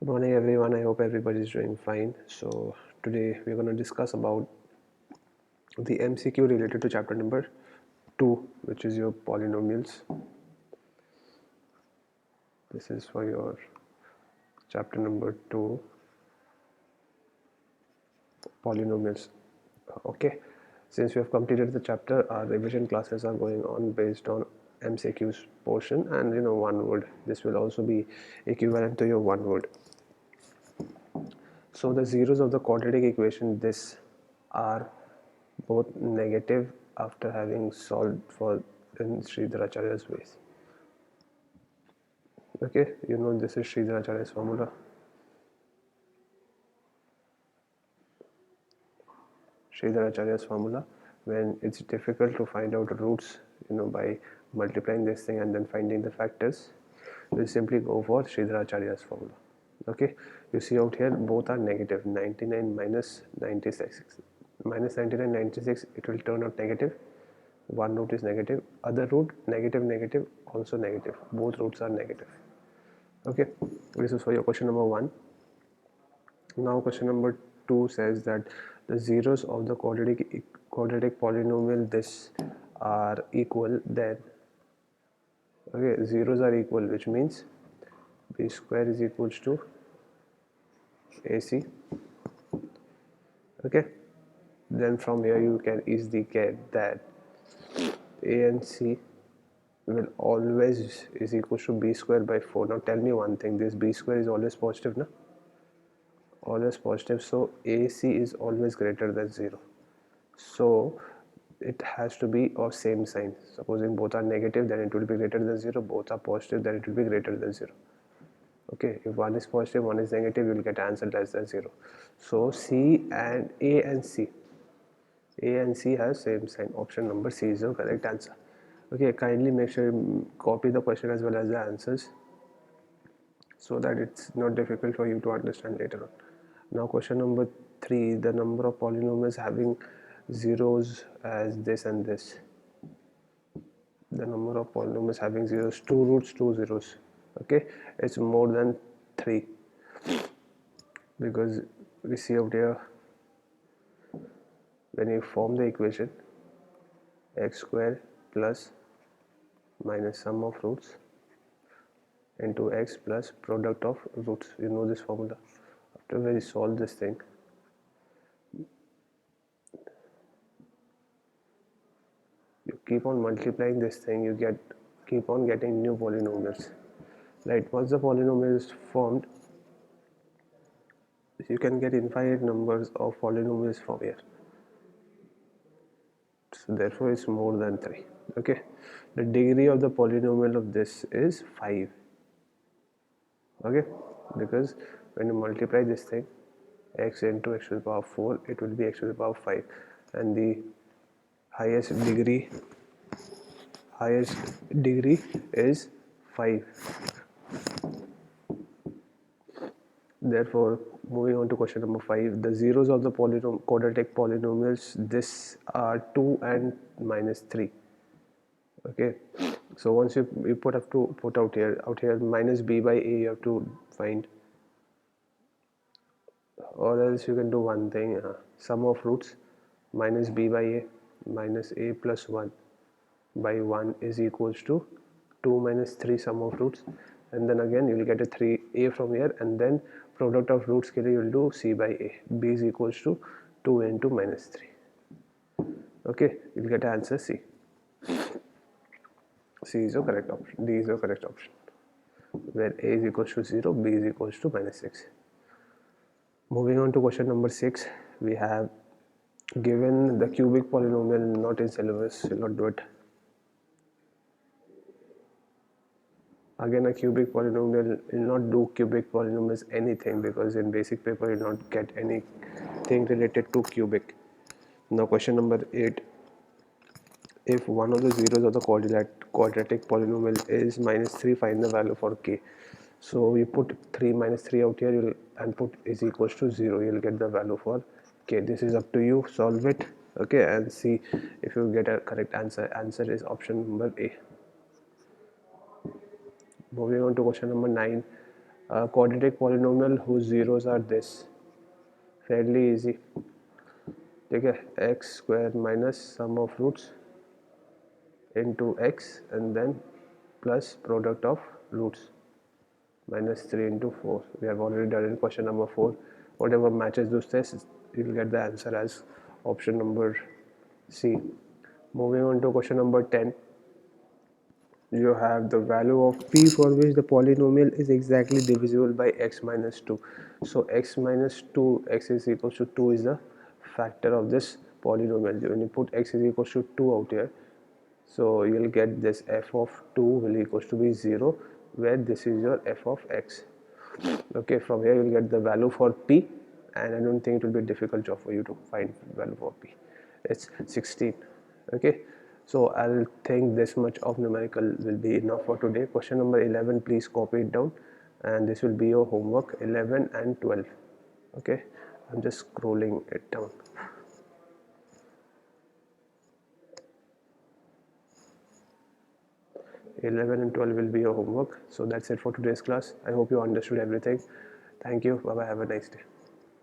Good morning everyone. I hope everybody is doing fine. So today we're going to discuss about the MCQ related to chapter number 2, which is your polynomials. This is for your chapter number 2, polynomials. Okay, since we have completed the chapter, our revision classes are going on based on MCQ's portion and one word. This will also be equivalent to your one word. So the zeros of the quadratic equation, this are both negative after having solved for in Sridharacharya's ways. Okay, this is Sridharacharya's formula. Sridharacharya's formula, when it's difficult to find out roots, by multiplying this thing and then finding the factors, we'll simply go for Sridharacharya's formula. Okay, you see out here both are negative. 99 minus 96, minus 99 96, it will turn out negative. One root is negative, other root negative negative, also negative. Both roots are negative. Okay, this is for your question number 1. Now question number 2 says that the zeros of the quadratic polynomial this are equal, then okay, zeros are equal, which means b square is equals to ac. Okay, then from here you can easily get that a and c will always is equals to b square by 4. Now tell me one thing, this b square is always positive, na? Always positive, so ac is always greater than 0. So it has to be of same sign. Supposing both are negative, then it will be greater than 0. Both are positive, then it will be greater than 0. Okay, if one is positive, one is negative, you will get answer less than 0. So C and A and C, A and C have same sign. Option number C is the correct answer. Okay, kindly make sure you copy the question as well as the answers, so that it's not difficult for you to understand later on. Now question number 3, the number of polynomials having zeros as this and this. The number of polynomials having zeros, 2 roots, 2 zeros. Okay, it's more than 3, because we see out here when you form the equation x square plus minus sum of roots into x plus product of roots. You know this formula. After we solve this thing, you keep on multiplying this thing, you keep on getting new polynomials. Right, once the polynomial is formed, you can get infinite numbers of polynomials from here. So therefore it's more than 3. Okay, the degree of the polynomial of this is 5. Okay, because when you multiply this thing, x into x to the power 4, it will be x to the power 5, and the highest degree is 5. Therefore, moving on to question number 5, the zeros of the quadratic polynomials this are 2 and minus 3. Okay, so once you put out here minus b by a you have to find, or else you can do one thing, sum of roots minus b by a minus a plus 1 by 1 is equals to 2 minus 3 sum of roots, and then again you will get a 3a from here, and then product of roots के लिए you will do c by a. B is equals to 2 into minus 3. Okay, you will get answer C. C is the correct option. D is the correct option, where a is equals to 0, b is equals to minus 6. Moving on to question number 6, we have given the cubic polynomial, not in syllabus, will not do it. Again, a cubic polynomial will not do cubic polynomials anything, because in basic paper you will not get anything related to cubic. Now question number 8, if one of the zeros of the quadratic polynomial is minus 3, find the value for k. So you put 3 minus 3 out here, and put is equals to 0, you'll get the value for k. This is up to you, solve it, okay, and see if you get a correct answer. Answer is option number A. Moving on to question number 9, A quadratic polynomial whose zeros are this. Fairly easy. ठीक है, x square minus sum of roots into x and then plus product of roots minus 3 into 4. We have already done in question number 4. Whatever matches those tests, you'll get the answer as option number C. Moving on to question number 10. You have the value of p for which the polynomial is exactly divisible by x minus 2. So x minus 2, x is equals to 2 is the factor of this polynomial. When you put x is equals to 2 out here, so you'll get this f of 2 will equals to be 0, where this is your f of x. Okay, from here you'll get the value for p, and I don't think it will be a difficult job for you to find value for p. It's 16. Okay, so I'll think this much of numerical will be enough for today. Question number 11, please copy it down, and this will be your homework, 11 and 12. Okay, I'm just scrolling it down. 11 and 12 will be your homework. So that's it for today's class. I hope you understood everything. Thank you. Bye bye. Have a nice day.